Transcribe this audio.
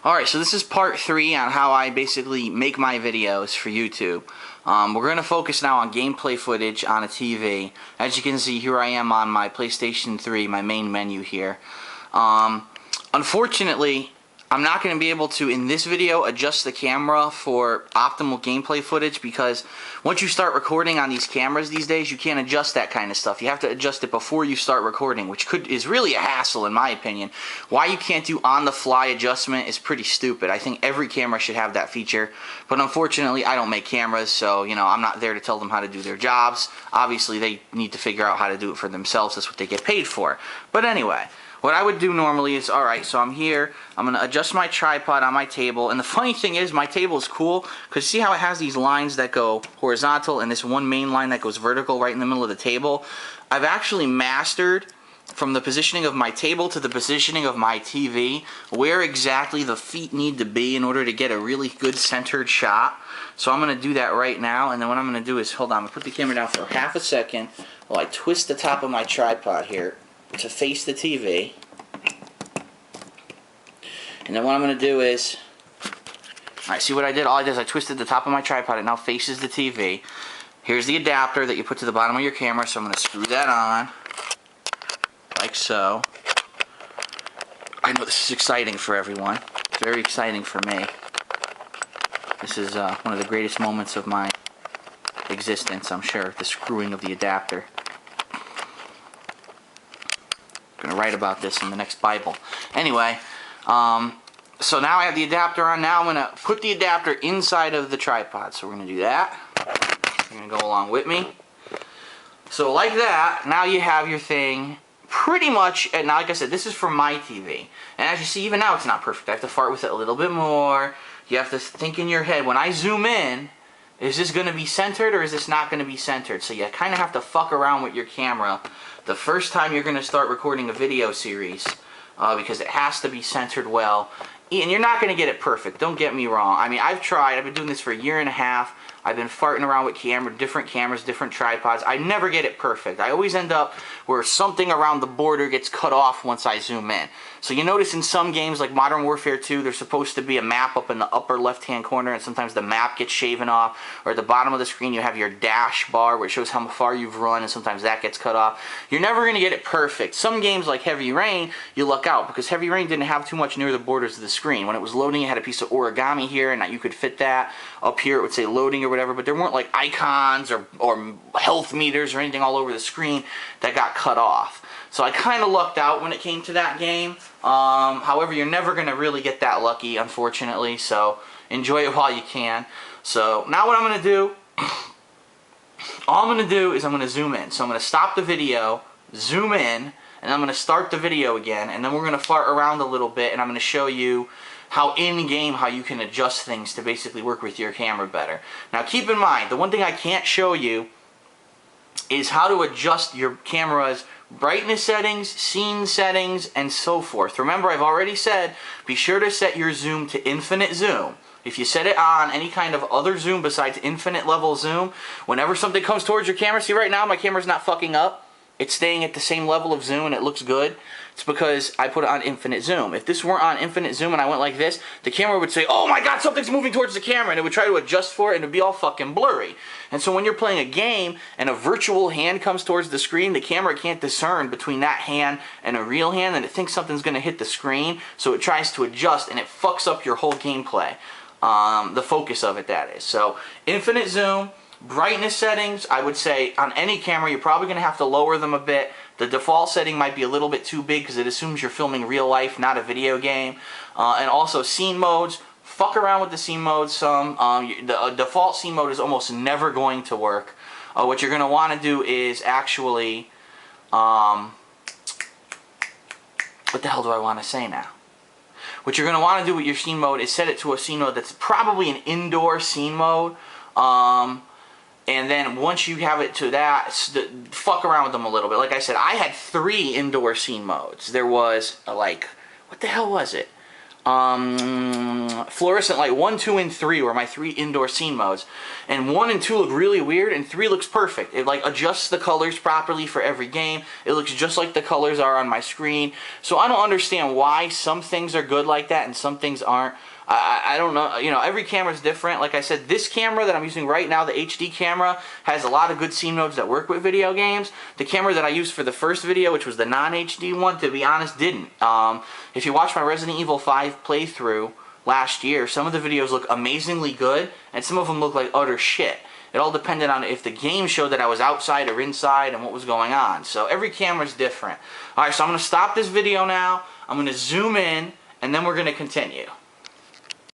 Alright, so this is part 3 on how I basically make my videos for YouTube. We're going to focus now on gameplay footage on a TV. As you can see, here I am on my PlayStation 3, my main menu here. Unfortunately, I'm not going to be able to, in this video, adjust the camera for optimal gameplay footage because once you start recording on these cameras these days, you can't adjust that kind of stuff. You have to adjust it before you start recording, which is really a hassle in my opinion. Why you can't do on-the-fly adjustment is pretty stupid. I think every camera should have that feature, but unfortunately, I don't make cameras, so, you know, I'm not there to tell them how to do their jobs. Obviously, they need to figure out how to do it for themselves. That's what they get paid for. But anyway, what I would do normally is, alright, so I'm here, I'm going to adjust my tripod on my table, and the funny thing is, my table is cool, because see how it has these lines that go horizontal, and this one main line that goes vertical right in the middle of the table? I've actually mastered, from the positioning of my table to the positioning of my TV, where exactly the feet need to be in order to get a really good centered shot. So I'm going to do that right now, and then what I'm going to do is, hold on, I'm going to put the camera down for half a second, while I twist the top of my tripod here to face the TV. And then what I'm going to do is, alright, see what I did? All I did is I twisted the top of my tripod. It now faces the TV. Here's the adapter that you put to the bottom of your camera, so I'm going to screw that on, like so. I know this is exciting for everyone. It's very exciting for me. This is one of the greatest moments of my existence, I'm sure, the screwing of the adapter. I'm going to write about this in the next Bible. Anyway, so now I have the adapter on. Now I'm going to put the adapter inside of the tripod. So we're going to do that. You're going to go along with me. So like that, now you have your thing pretty much, and now like I said, this is for my TV. And as you see, even now it's not perfect. I have to fart with it a little bit more. You have to think in your head, when I zoom in, is this going to be centered or is this not going to be centered? So you kind of have to fuck around with your camera the first time you're going to start recording a video series because it has to be centered well. And you're not going to get it perfect, don't get me wrong. I mean, I've been doing this for a year and a half. I've been farting around with different cameras, different tripods. I never get it perfect. I always end up where something around the border gets cut off once I zoom in. So you notice in some games like Modern Warfare 2, there's supposed to be a map up in the upper left-hand corner, and sometimes the map gets shaven off. Or at the bottom of the screen, you have your dash bar where it shows how far you've run, and sometimes that gets cut off. You're never going to get it perfect. Some games like Heavy Rain, you luck out, because Heavy Rain didn't have too much near the borders of the screen. When it was loading, it had a piece of origami here, and you could fit that. Up here, it would say loading or whatever, but there weren't like icons or health meters or anything all over the screen that got cut off. So I kind of lucked out when it came to that game. However, you're never going to really get that lucky, unfortunately, so enjoy it while you can. So now what I'm going to do, all I'm going to do is I'm going to zoom in. So I'm going to stop the video, zoom in, and I'm going to start the video again, and then we're going to fart around a little bit, and I'm going to show you how in-game, how you can adjust things to basically work with your camera better. Now keep in mind, the one thing I can't show you is how to adjust your camera's brightness settings, scene settings, and so forth. Remember, I've already said, be sure to set your zoom to infinite zoom. If you set it on any kind of other zoom besides infinite level zoom, whenever something comes towards your camera, see right now my camera's not fucking up. It's staying at the same level of zoom and it looks good. It's because I put it on infinite zoom. If this weren't on infinite zoom and I went like this, the camera would say, oh my god, something's moving towards the camera, and it would try to adjust for it and it would be all fucking blurry. And so when you're playing a game and a virtual hand comes towards the screen, the camera can't discern between that hand and a real hand, and it thinks something's going to hit the screen, so it tries to adjust and it fucks up your whole gameplay. The focus of it, that is. So infinite zoom. Brightness settings, I would say on any camera you're probably going to have to lower them a bit. The default setting might be a little bit too big because it assumes you're filming real life, not a video game. And also scene modes, fuck around with the scene modes some. The default scene mode is almost never going to work. What you're going to want to do is actually, what the hell do I want to say now? What you're going to want to do with your scene mode is set it to a scene mode that's probably an indoor scene mode. And then once you have it to that, fuck around with them a little bit. Like I said, I had 3 indoor scene modes. There was, like, what the hell was it? fluorescent light 1, 2, and 3 were my 3 indoor scene modes, and 1 and 2 look really weird, and 3 looks perfect. It like adjusts the colors properly for every game. It looks just like the colors are on my screen. So I don't understand why some things are good like that and some things aren't. I don't know, you know, every camera is different. Like I said, this camera that I'm using right now, the HD camera, has a lot of good scene modes that work with video games. The camera that I used for the first video, which was the non-HD one, to be honest, didn't. If you watch my Resident Evil 5 playthrough last year, some of the videos look amazingly good, and some of them look like utter shit. It all depended on if the game showed that I was outside or inside and what was going on. So every camera is different. Alright, so I'm going to stop this video now. I'm going to zoom in, and then we're going to continue.